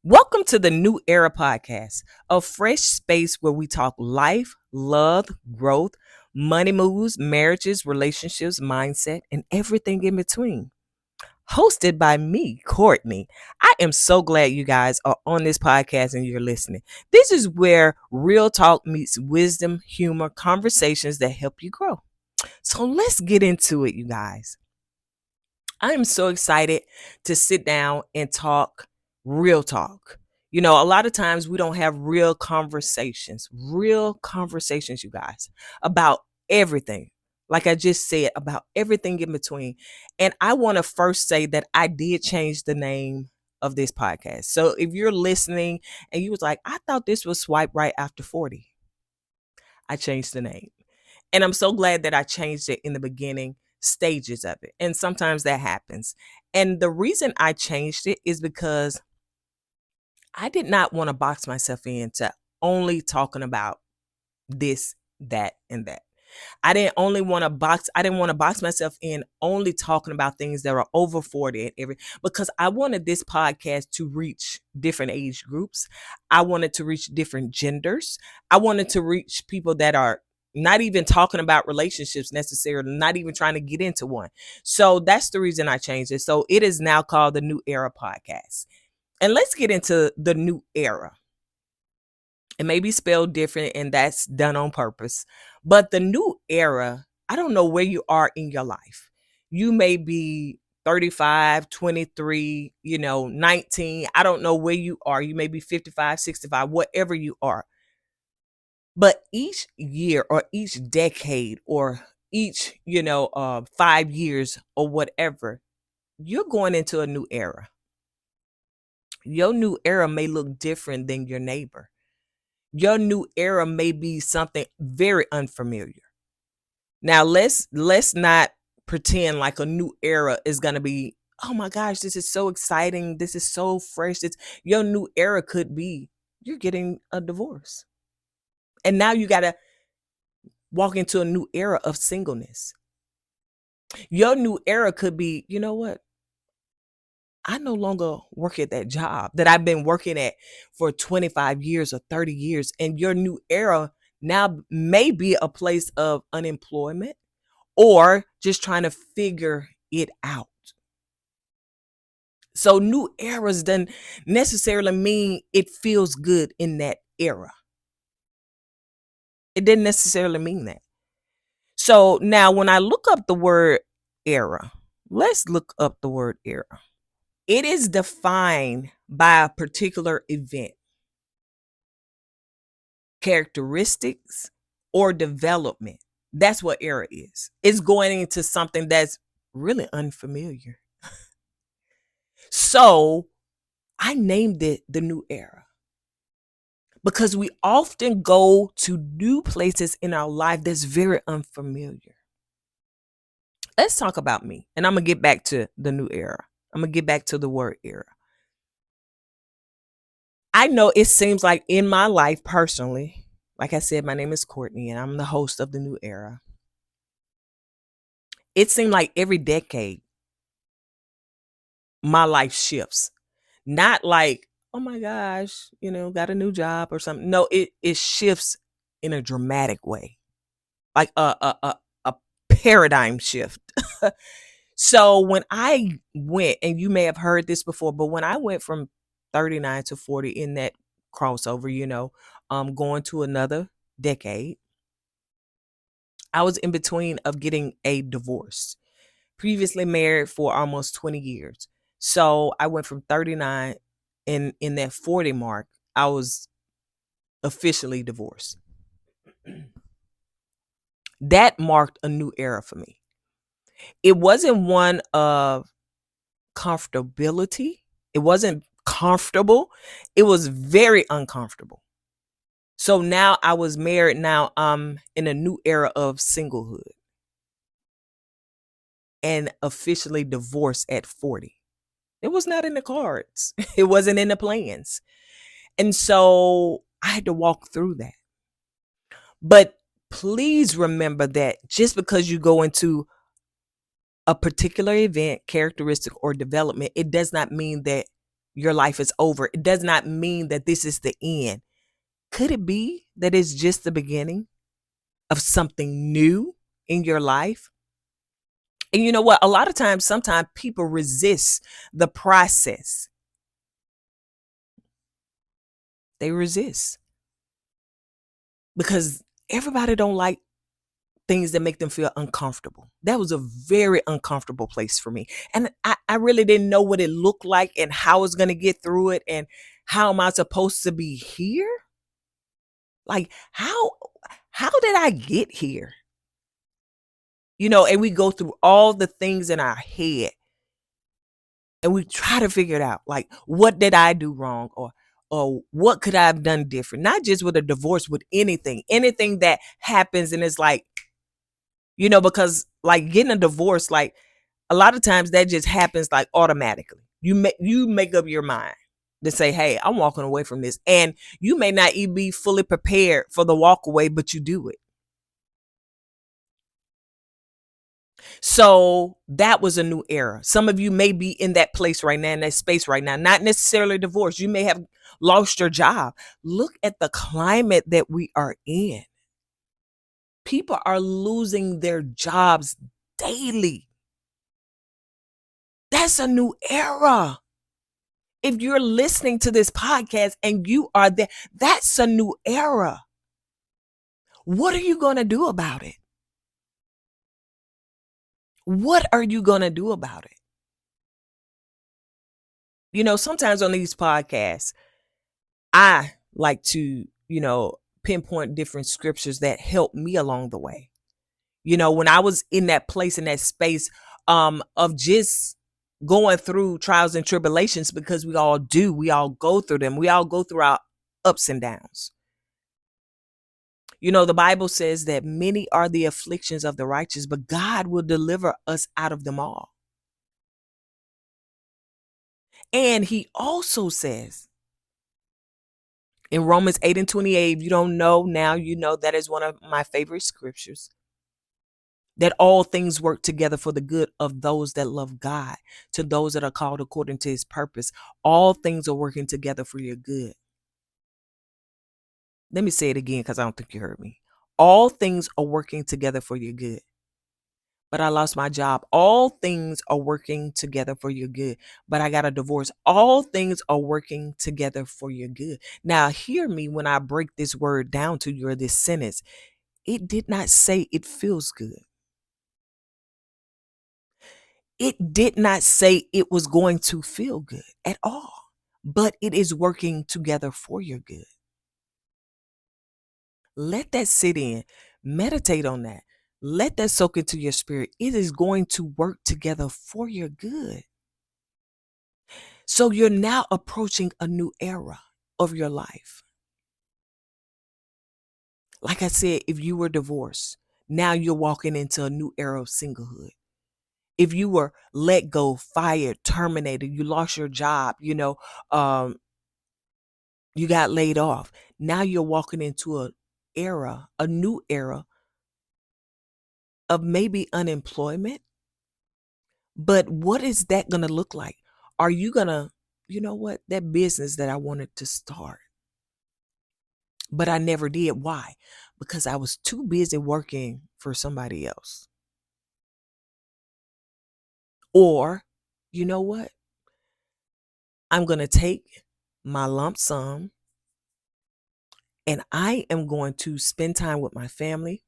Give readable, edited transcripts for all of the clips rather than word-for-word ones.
Welcome to the New Era Podcast, a fresh space where we talk life, love, growth, money moves, marriages, relationships, mindset, and everything in between. Hosted by me, Kourtney. I am so glad you guys are on this podcast and you're listening. This is where real talk meets wisdom, humor, conversations that help you grow. So let's get into it, you guys. I am so excited to sit down and talk real talk. A lot of times we don't have real conversations, you guys, about everything. Like I just said, about everything in between. And I want to first say that I did change the name of this podcast. So if you're listening and you was like, I thought this was Swipe Right After 40, I changed the name. And I'm so glad that I changed it in the beginning stages of it. And sometimes that happens. And the reason I changed it is because I did not want to box myself into only talking about this, that, and that. I didn't want to box myself in only talking about things that are over 40 and because I wanted this podcast to reach different age groups. I wanted to reach different genders. I wanted to reach people that are not even talking about relationships necessarily, not even trying to get into one. So that's the reason I changed it. So it is now called the New Era Podcast. And let's get into the new era. It may be spelled different, and that's done on purpose. But the new era, I don't know where you are in your life. You may be 35, 23, 19. I don't know where you are. You may be 55, 65, whatever you are. But each year or each decade or each, 5 years or whatever, you're going into a new era. Your new era may look different than your neighbor. Your new era may be something very unfamiliar. Now let's not pretend like a new era is going to be, oh my gosh, this is so exciting, this is so fresh. Your new era could be you're getting a divorce. And now you got to walk into a new era of singleness. Your new era could be, you know what? I no longer work at that job that I've been working at for 25 years or 30 years. And your new era now may be a place of unemployment or just trying to figure it out. So new eras doesn't necessarily mean it feels good in that era. It didn't necessarily mean that. So now when I look up the word era, let's look up the word era. It is defined by a particular event, characteristics, or development. That's what era is. It's going into something that's really unfamiliar. So I named it the new era because we often go to new places in our life that's very unfamiliar. Let's talk about me, and I'm going to get back to the new era. I'm going to get back to the word era. I know it seems like in my life personally, like I said, my name is Kourtney and I'm the host of the new era. It seemed like every decade, my life shifts. Not like, oh my gosh, got a new job or something. No, it shifts in a dramatic way, like a paradigm shift. So when I went, and you may have heard this before, but when I went from 39 to 40 in that crossover, going to another decade, I was in between of getting a divorce. Previously married for almost 20 years. So I went from 39 in that 40 mark, I was officially divorced. That marked a new era for me. It wasn't one of comfortability. It wasn't comfortable. It was very uncomfortable. So now I was married. Now I'm in a new era of singlehood and officially divorced at 40. It was not in the cards. It wasn't in the plans. And so I had to walk through that. But please remember that just because you go into a particular event, characteristic, or development, it does not mean that your life is over. It does not mean that this is the end. Could it be that it's just the beginning of something new in your life? And you know what? A lot of times, sometimes people resist the process. They resist because everybody don't like things that make them feel uncomfortable. That was a very uncomfortable place for me. And I really didn't know what it looked like and how I was going to get through it and how am I supposed to be here? Like how did I get here? And we go through all the things in our head and we try to figure it out. Like, what did I do wrong? Or what could I have done different? Not just with a divorce, with anything that happens. And it's like, because like getting a divorce, like a lot of times that just happens like automatically. You make up your mind to say, hey, I'm walking away from this. And you may not even be fully prepared for the walk away, but you do it. So that was a new era. Some of you may be in that place right now, in that space right now, not necessarily divorced. You may have lost your job. Look at the climate that we are in. People are losing their jobs daily. That's a new era. If you're listening to this podcast and you are there, that's a new era. What are you going to do about it? What are you going to do about it? Sometimes on these podcasts, I like to, pinpoint different scriptures that help me along the way. When I was in that place, in that space of just going through trials and tribulations, because we all go through them. We all go through our ups and downs. The Bible says that many are the afflictions of the righteous, but God will deliver us out of them all. And he also says in Romans 8:28, if you don't know now, that is one of my favorite scriptures, that all things work together for the good of those that love God, to those that are called according to his purpose. All things are working together for your good. Let me say it again because I don't think you heard me. All things are working together for your good. But I lost my job. All things are working together for your good. But I got a divorce. All things are working together for your good. Now, hear me when I break this word down to you, or this sentence. It did not say it feels good. It did not say it was going to feel good at all. But it is working together for your good. Let that sit in. Meditate on that. Let that soak into your spirit. It is going to work together for your good. So you're now approaching a new era of your life. Like I said, if you were divorced, now you're walking into a new era of singlehood. If you were let go, fired, terminated, you lost your job, you got laid off. Now you're walking into a new era of maybe unemployment. But what is that going to look like? Are you going to, that business that I wanted to start, but I never did. Why? Because I was too busy working for somebody else. Or, you know what? I'm going to take my lump sum and I am going to spend time with my family.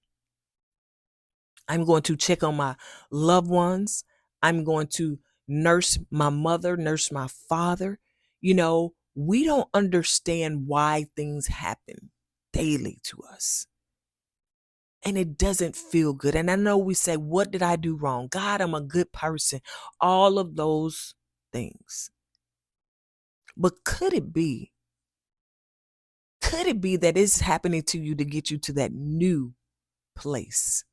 I'm going to check on my loved ones. I'm going to nurse my mother, nurse my father. We don't understand why things happen daily to us. And it doesn't feel good. And I know we say, what did I do wrong? God, I'm a good person. All of those things. But could it be that it's happening to you to get you to that new place?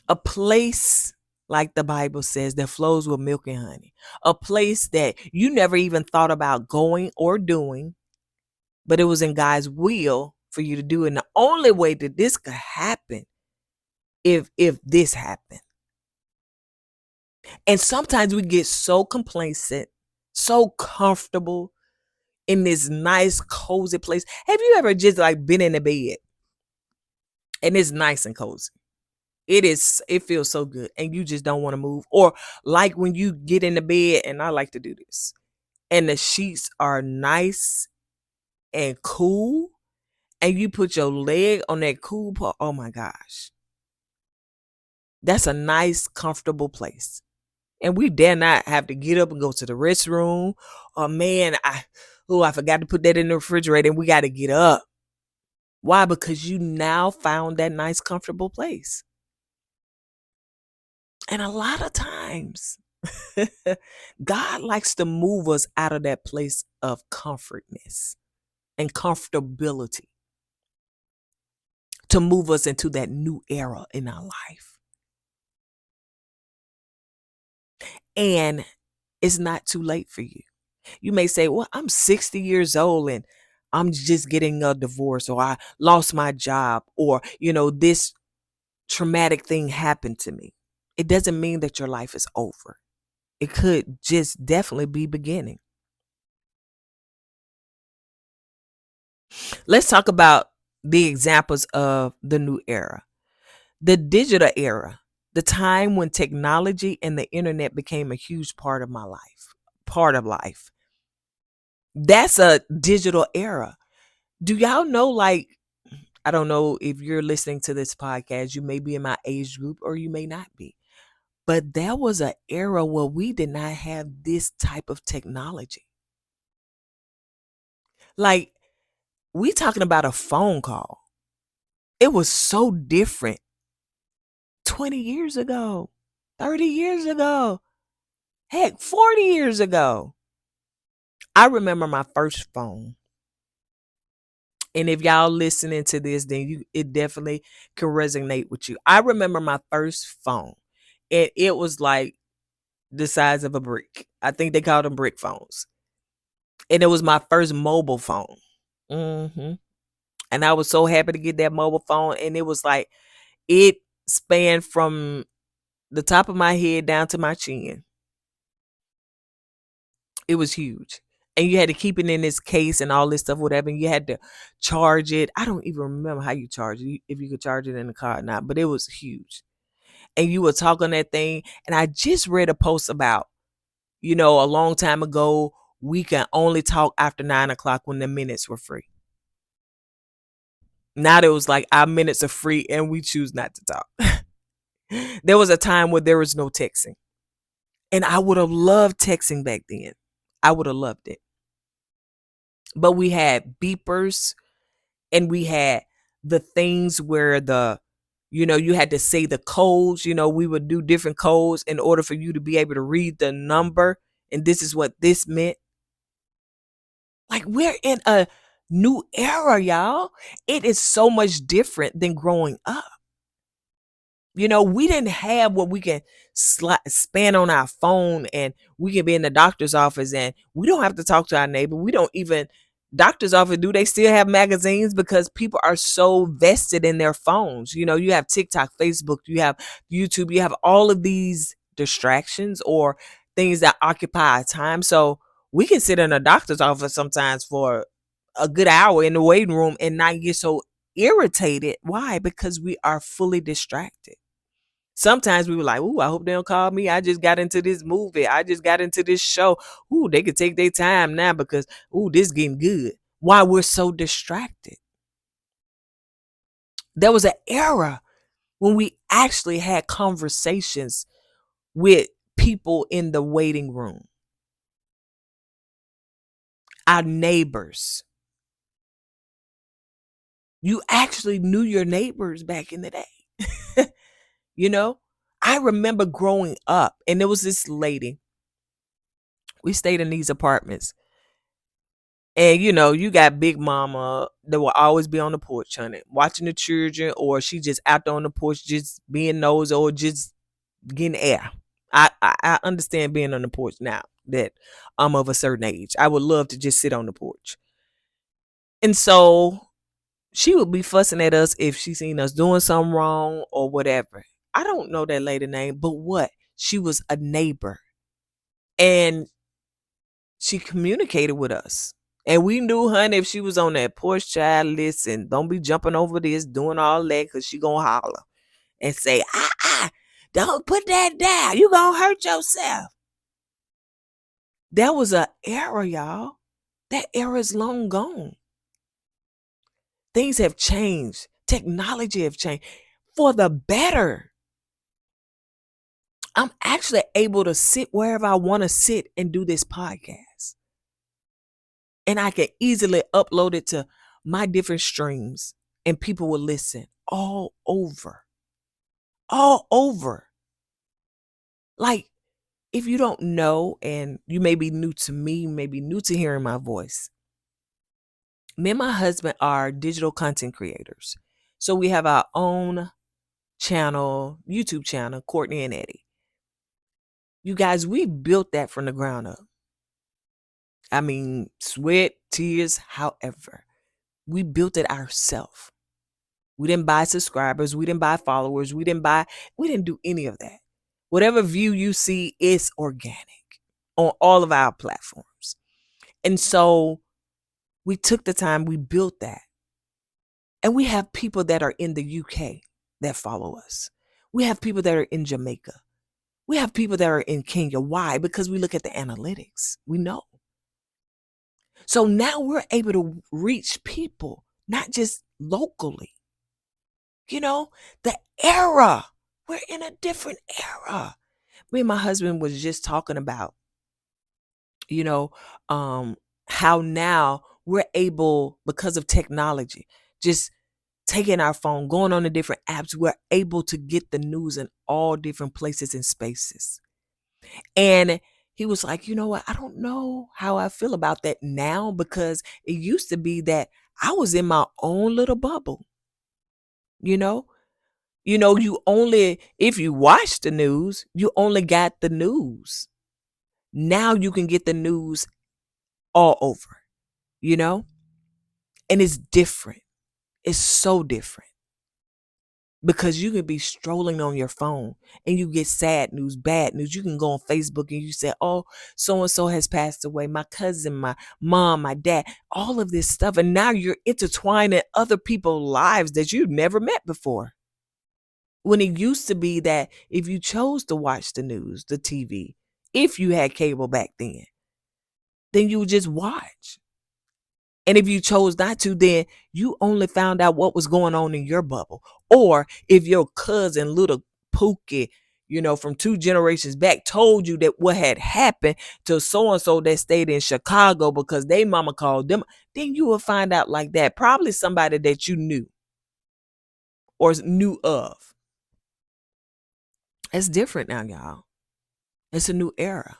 A place, like the Bible says, that flows with milk and honey. A place that you never even thought about going or doing, but it was in God's will for you to do. And the only way that this could happen, if this happened. And sometimes we get so complacent So comfortable in this nice, cozy place. Have you ever just like been in the bed and it's nice and cozy? It feels so good and you just don't want to move. Or like when you get in the bed, and I like to do this, and the sheets are nice and cool, and you put your leg on that cool part. Oh my gosh. That's a nice, comfortable place. And we dare not have to get up and go to the restroom. Oh man, I forgot to put that in the refrigerator and we got to get up. Why? Because you now found that nice, comfortable place. And a lot of times, God likes to move us out of that place of comfortness and comfortability to move us into that new era in our life. And it's not too late for you. You may say, well, I'm 60 years old and I'm just getting a divorce, or I lost my job, or, this traumatic thing happened to me. It doesn't mean that your life is over. It could just definitely be beginning. Let's talk about the examples of the new era. The digital era, the time when technology and the internet became a huge part of my life, part of life. That's a digital era. Do y'all know, like, I don't know if you're listening to this podcast, you may be in my age group or you may not be. But there was an era where we did not have this type of technology. Like, we talking about a phone call. It was so different 20 years ago, 30 years ago, heck, 40 years ago. I remember my first phone. And if y'all listening to this, then it definitely can resonate with you. I remember my first phone. And it was like the size of a brick. I think they called them brick phones. And it was my first mobile phone. hmm And I was so happy to get that mobile phone. And it was like, it spanned from the top of my head down to my chin. It was huge. And you had to keep it in this case and all this stuff, whatever. And you had to charge it. I don't even remember how you charge it, if you could charge it in the car or not, but it was huge. And you would talk on that thing. And I just read a post about, a long time ago, we can only talk after 9 o'clock when the minutes were free. Now it was like our minutes are free and we choose not to talk. There was a time where there was no texting. And I would have loved texting back then. I would have loved it. But we had beepers and we had the things where you had to say the codes. We would do different codes in order for you to be able to read the number. And this is what this meant. Like, we're in a new era, y'all. It is so much different than growing up. We didn't have what we can span on our phone, and we can be in the doctor's office and we don't have to talk to our neighbor. We don't even, doctor's office, do they still have magazines? Because people are so vested in their phones. You have TikTok, Facebook, you have YouTube, you have all of these distractions or things that occupy our time. So we can sit in a doctor's office sometimes for a good hour in the waiting room and not get so irritated. Why? Because we are fully distracted. Sometimes we were like, ooh, I hope they don't call me. I just got into this movie. I just got into this show. Ooh, they could take their time now because, ooh, this getting good. Why? We're so distracted. There was an era when we actually had conversations with people in the waiting room, our neighbors. You actually knew your neighbors back in the day. you know, I remember growing up, and there was this lady. We stayed in these apartments. And you got Big Mama that will always be on the porch, honey, watching the children, or she just out there on the porch just being nosy or just getting air. I understand being on the porch now that I'm of a certain age. I would love to just sit on the porch. And so she would be fussing at us if she seen us doing something wrong or whatever. I don't know that lady name, but what? She was a neighbor. And she communicated with us. And we knew, honey, if she was on that porch, child, listen, don't be jumping over this, doing all that, because she going to holler and say, don't put that down. You going to hurt yourself. That was an era, y'all. That era is long gone. Things have changed. Technology have changed for the better. I'm actually able to sit wherever I want to sit and do this podcast. And I can easily upload it to my different streams and people will listen all over. All over. Like, if you don't know, and you may be new to me, you may be new to hearing my voice. Me and my husband are digital content creators. So we have our own channel, YouTube channel, Kourtney and Eddie. You guys, we built that from the ground up. I mean, sweat, tears, however. We built it ourselves. We didn't buy subscribers. We didn't buy followers. We didn't do any of that. Whatever view you see is organic on all of our platforms. And so we took the time, we built that. And we have people that are in the UK that follow us. We have people that are in Jamaica. We have people that are in Kenya. Why? Because we look at the analytics. We know. So now we're able to reach people, not just locally. You know, the era. We're in a different era. Me and my husband was just talking about, how now we're able, because of technology, just taking our phone, going on the different apps, we're able to get the news in all different places and spaces. And he was like, you know what? I don't know how I feel about that now, because it used to be that I was in my own little bubble. You only, if you watch the news, you only got the news. Now you can get the news all over, and it's different. It's so different. Because you can be strolling on your phone and you get sad news, bad news. You can go on Facebook and you say, oh, so-and-so has passed away. My cousin, my mom, my dad, all of this stuff. And now you're intertwining other people's lives that you've never met before. When it used to be that if you chose to watch the news, the TV, if you had cable back then you would just watch. And if you chose not to, then you only found out what was going on in your bubble. Or if your cousin, little Pookie, from 2 generations back, told you that what had happened to so-and-so that stayed in Chicago because they mama called them, then you will find out like that. Probably somebody that you knew or knew of. It's different now, y'all. It's a new era.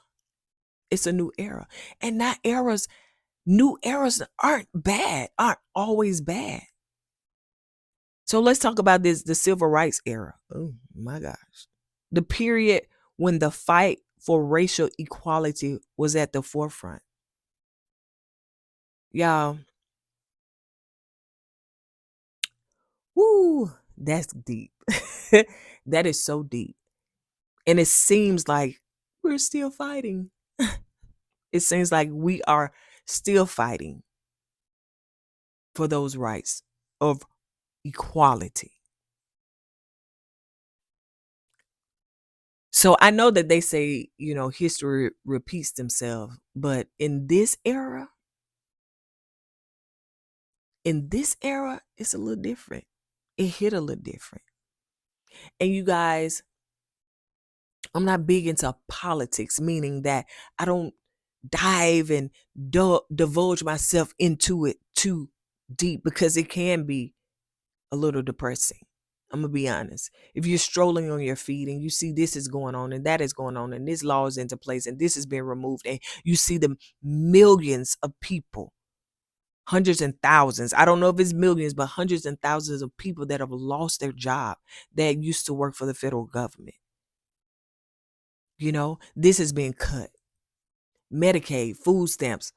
It's a new era. And new eras aren't always bad. So let's talk about the civil rights era. Oh my gosh. The period when the fight for racial equality was at the forefront. Y'all, woo, that's deep. That is so deep. And it seems like we're still fighting. It seems like we are still fighting for those rights of equality. So I know that they say, history repeats themselves, but in this era, it's a little different. It hit a little different. And you guys, I'm not big into politics, meaning that I don't dive and divulge myself into it too deep, because it can be a little depressing. I'm going to be honest. If you're strolling on your feed and you see this is going on and that is going on and this law is into place and this is being removed, and you see the millions of people, hundreds and thousands, I don't know if it's millions, but hundreds and thousands of people that have lost their job that used to work for the federal government. This has been cut. Medicaid, food stamps,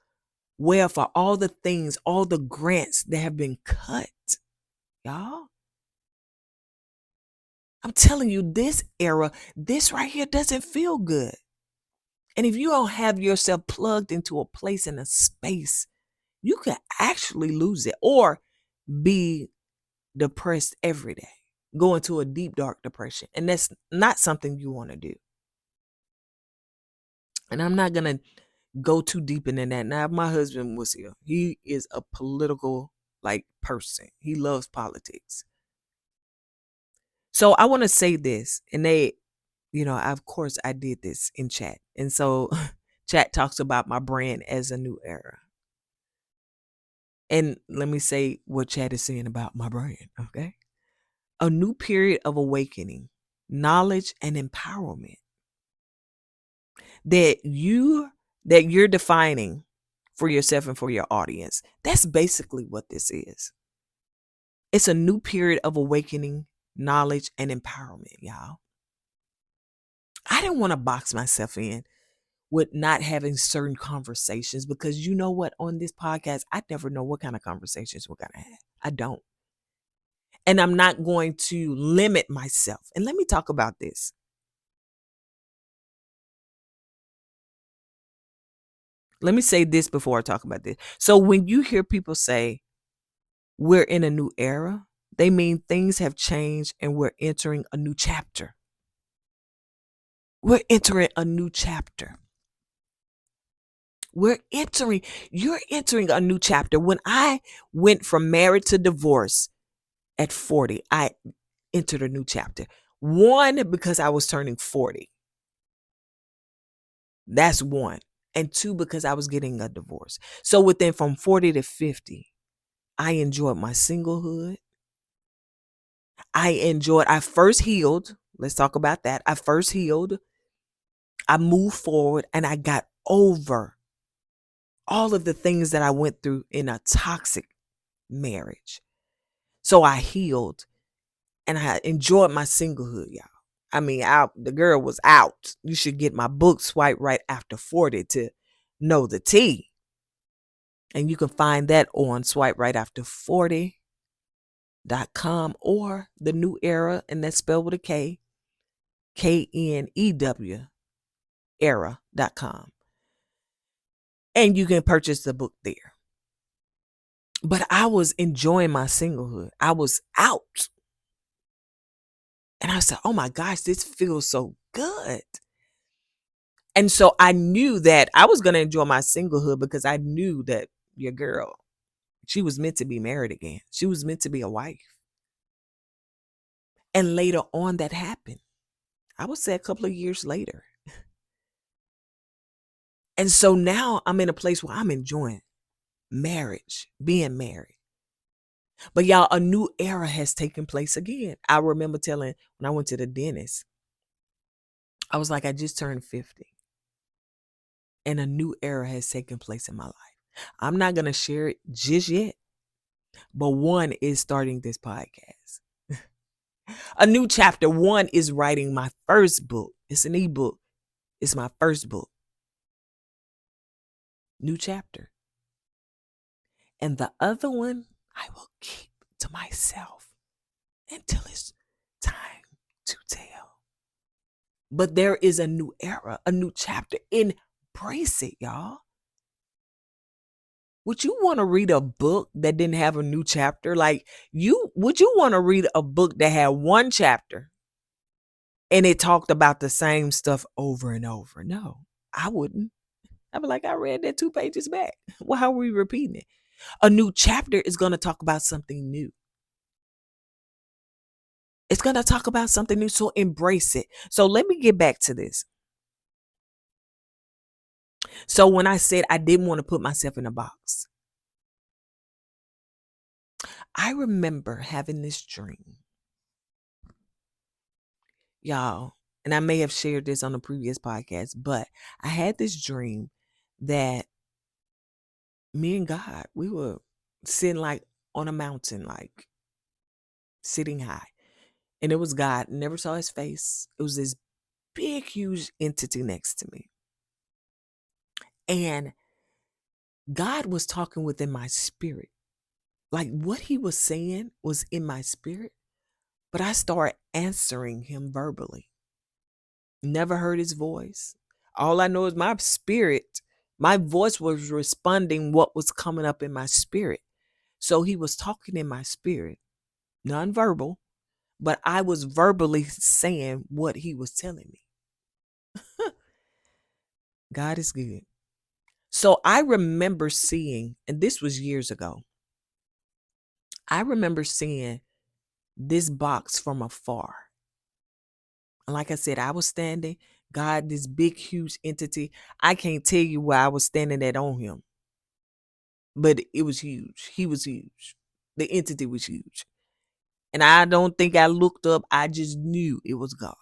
welfare, all the things, all the grants that have been cut. Y'all, I'm telling you, this era, this right here doesn't feel good. And if you don't have yourself plugged into a place and a space, you can actually lose it or be depressed every day, go into a deep, dark depression. And that's not something you want to do. And I'm not going to go too deep into that. Now, if my husband was here, he is a political person. He loves politics. So I want to say this, and of course I did this in chat. And so chat talks about my brand as a new era. And let me say what chat is saying about my brand, okay? A new period of awakening, knowledge, and empowerment that you're defining for yourself and for your audience. That's basically what this is. It's a new period of awakening, knowledge, and empowerment, y'all. I didn't want to box myself in with not having certain conversations because you know what? On this podcast, I never know what kind of conversations we're going to have. I don't. And I'm not going to limit myself. And let me talk about this. Let me say this before I talk about this. So when you hear people say, we're in a new era, they mean things have changed and we're entering a new chapter. We're entering a new chapter. You're entering a new chapter. When I went from married to divorce at 40, I entered a new chapter. One, because I was turning 40. That's one. And two, because I was getting a divorce. So within from 40 to 50, I enjoyed my singlehood. I first healed. Let's talk about that. I first healed. I moved forward and I got over all of the things that I went through in a toxic marriage. So I healed and I enjoyed my singlehood, y'all. I mean, the girl was out. You should get my book, Swipe Right After 40, to know the tea. And you can find that on swiperighterafter40.com or the new era, and that's spelled with a K, KNEW, era.com. And you can purchase the book there. But I was enjoying my singlehood. I was out. And I said, oh my gosh, this feels so good. And so I knew that I was going to enjoy my singlehood because I knew that your girl, she was meant to be married again. She was meant to be a wife. And later on that happened. I would say a couple of years later. And so now I'm in a place where I'm enjoying marriage, being married. But y'all, a new era has taken place again. I remember telling when I went to the dentist, I was like, I just turned 50. And a new era has taken place in my life. I'm not going to share it just yet. But one is starting this podcast. A new chapter. One is writing my first book. It's an ebook. It's my first book. New chapter. And the other one, I will keep to myself until it's time to tell. But there is a new era, a new chapter. Embrace it, y'all. Would you want to read a book that didn't have a new chapter? Would you want to read a book that had one chapter and it talked about the same stuff over and over? No, I wouldn't. I'd be like, I read that 2 pages back. Well, how are we repeating it? A new chapter is going to talk about something new. It's going to talk about something new, so embrace it. So let me get back to this. So when I said I didn't want to put myself in a box, I remember having this dream. Y'all, and I may have shared this on a previous podcast, but I had this dream that me and God, we were sitting on a mountain, sitting high. And it was God. Never saw his face. It was this big, huge entity next to me. And God was talking within my spirit. Like what he was saying was in my spirit, but I started answering him verbally. Never heard his voice. All I know is my spirit, my voice was responding what was coming up in my spirit. So he was talking in my spirit, nonverbal, but I was verbally saying what he was telling me. God is good. So I remember seeing, and this was years ago, I remember seeing this box from afar. And like I said, I was standing, God, this big, huge entity. I can't tell you where I was standing at on him, but it was huge. He was huge. The entity was huge. And I don't think I looked up. I just knew it was God.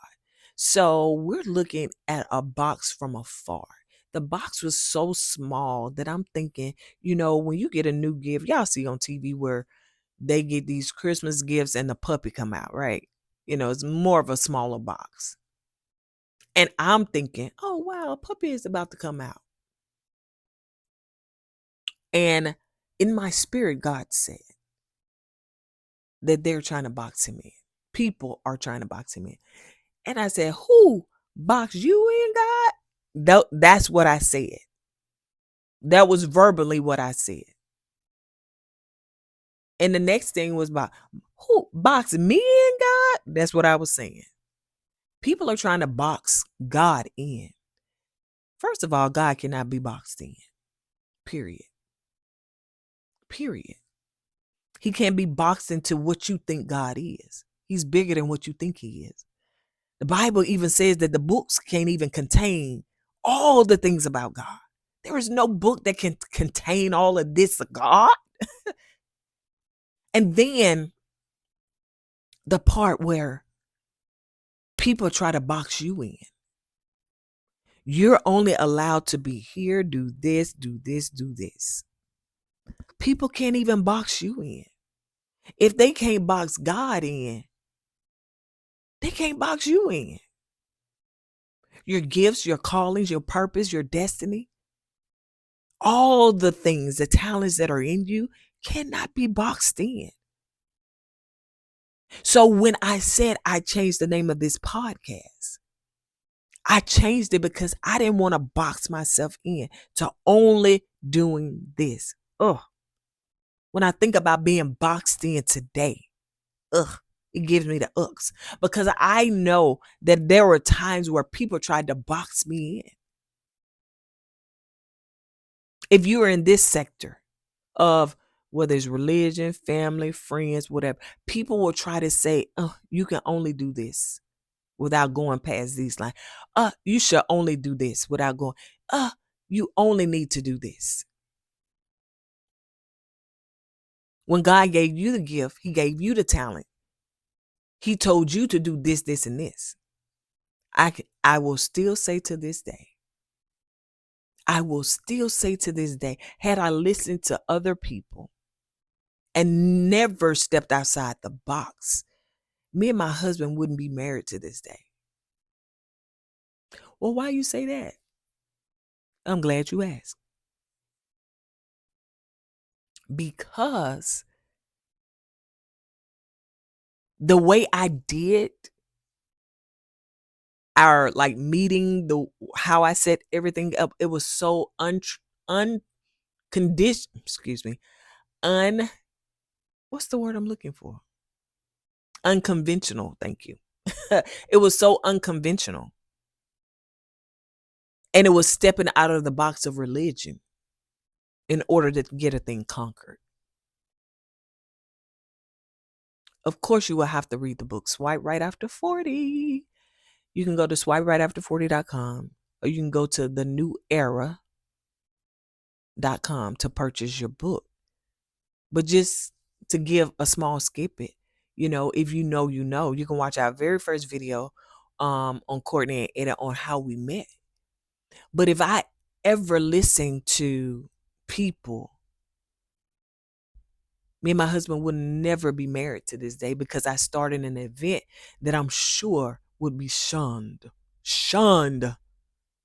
So we're looking at a box from afar. The box was so small that I'm thinking, when you get a new gift, y'all see on TV where they get these Christmas gifts and the puppy come out, right? It's more of a smaller box. And I'm thinking, oh, wow, a puppy is about to come out. And in my spirit, God said that they're trying to box him in. People are trying to box him in. And I said, who box you in, God? That's what I said. That was verbally what I said. And the next thing was about who box me in, God? That's what I was saying. People are trying to box God in. First of all, God cannot be boxed in. Period. Period. He can't be boxed into what you think God is. He's bigger than what you think he is. The Bible even says that the books can't even contain all the things about God. There is no book that can contain all of this God. And then the part where people try to box you in. You're only allowed to be here, do this, do this, do this. People can't even box you in. If they can't box God in, they can't box you in. Your gifts, your callings, your purpose, your destiny, all the things, the talents that are in you cannot be boxed in. So when I said I changed the name of this podcast, I changed it because I didn't want to box myself in to only doing this. Ugh. When I think about being boxed in today, ugh, it gives me the ucks because I know that there were times where people tried to box me in. If you are in this sector of whether it's religion, family, friends, whatever, people will try to say, oh, you can only do this without going past these lines. You should only do this without going, you only need to do this. When God gave you the gift, he gave you the talent. He told you to do this, this, and this. I will still say to this day, had I listened to other people and never stepped outside the box, me and my husband wouldn't be married to this day. Well, why you say that? I'm glad you asked. Because the way I did our meeting, how I set everything up, it was so unconditional, excuse me, what's the word I'm looking for? Unconventional, thank you. It was so unconventional. And it was stepping out of the box of religion in order to get a thing conquered. Of course, you will have to read the book Swipe Right After 40. You can go to swiperightafter40.com or you can go to thenewera.com to purchase your book. But just to give a small snippet, if you know, you can watch our very first video on Kourtney and Etta on how we met. But if I ever listen to people, me and my husband would never be married to this day because I started an event that I'm sure would be shunned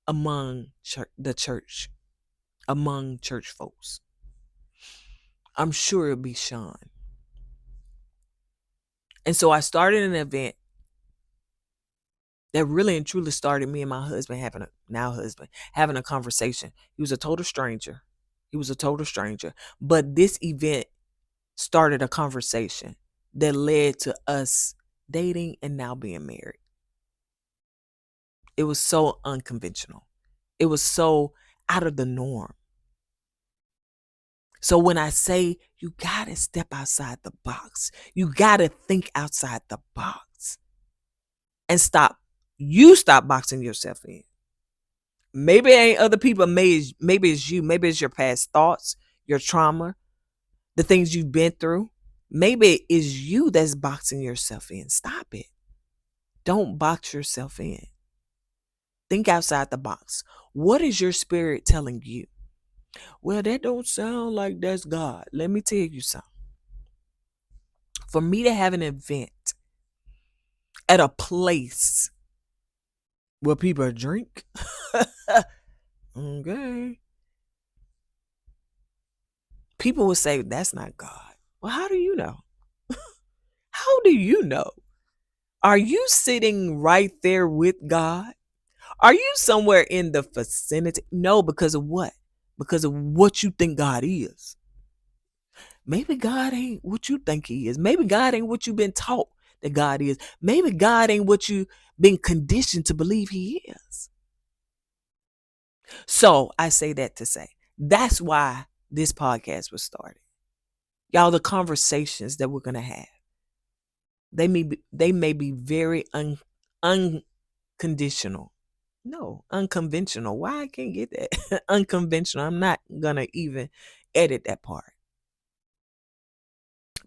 among the church, among church folks. I'm sure it'll be shunned. And so I started an event that really and truly started me and my husband having a conversation. He was a total stranger. He was a total stranger. But this event started a conversation that led to us dating and now being married. It was so unconventional. It was so out of the norm. So when I say you got to step outside the box, you got to think outside the box and stop boxing yourself in. Maybe it ain't other people, maybe it's you, maybe it's your past thoughts, your trauma, the things you've been through. Maybe it is you that's boxing yourself in. Stop it. Don't box yourself in. Think outside the box. What is your spirit telling you? Well, that don't sound like that's God. Let me tell you something. For me to have an event at a place where people drink, okay, people will say that's not God. Well, how do you know? How do you know? Are you sitting right there with God? Are you somewhere in the vicinity? No, because of what? Because of what you think God is. Maybe God ain't what you think he is. Maybe God ain't what you've been taught that God is. Maybe God ain't what you've been conditioned to believe he is. So I say that to say that's why this podcast was started. Y'all, the conversations that we're gonna have, they may be very unconditional. No, unconventional. Why I can't get that? Unconventional. I'm not gonna even edit that part.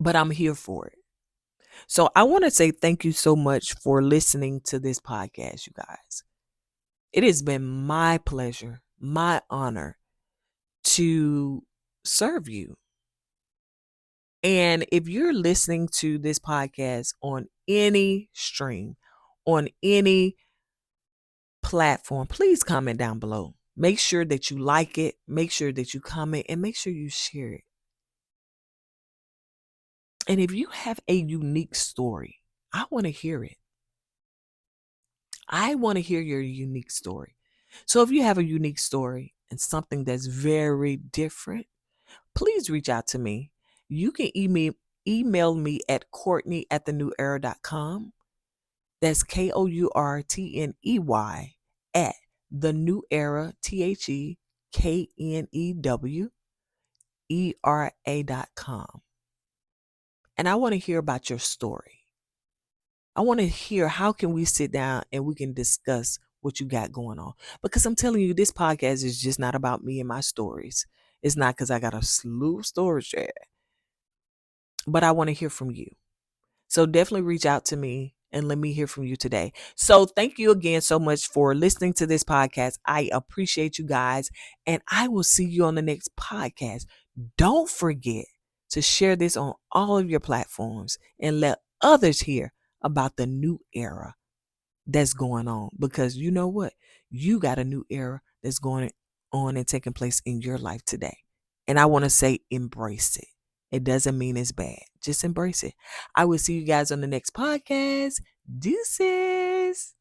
But I'm here for it. So I want to say thank you so much for listening to this podcast, you guys. It has been my pleasure, my honor to serve you. And if you're listening to this podcast on any stream, on any platform, please comment down below. Make sure that you like it, make sure that you comment, and make sure you share it. And if you have a unique story, I want to hear it. I want to hear your unique story. So if you have a unique story and something that's very different, please reach out to me. You can email me at Kourtney at thenewera.com. That's Kourtney at the new era, TheKnewEra.com. And I want to hear about your story. I want to hear how can we sit down and we can discuss what you got going on. Because I'm telling you, this podcast is just not about me and my stories. It's not because I got a slew of stories there. But I want to hear from you. So definitely reach out to me and let me hear from you today. So thank you again so much for listening to this podcast. I appreciate you guys. And I will see you on the next podcast. Don't forget to share this on all of your platforms and let others hear about the new era that's going on. Because you know what? You got a new era that's going on and taking place in your life today. And I want to say embrace it. It doesn't mean it's bad. Just embrace it. I will see you guys on the next podcast. Deuces.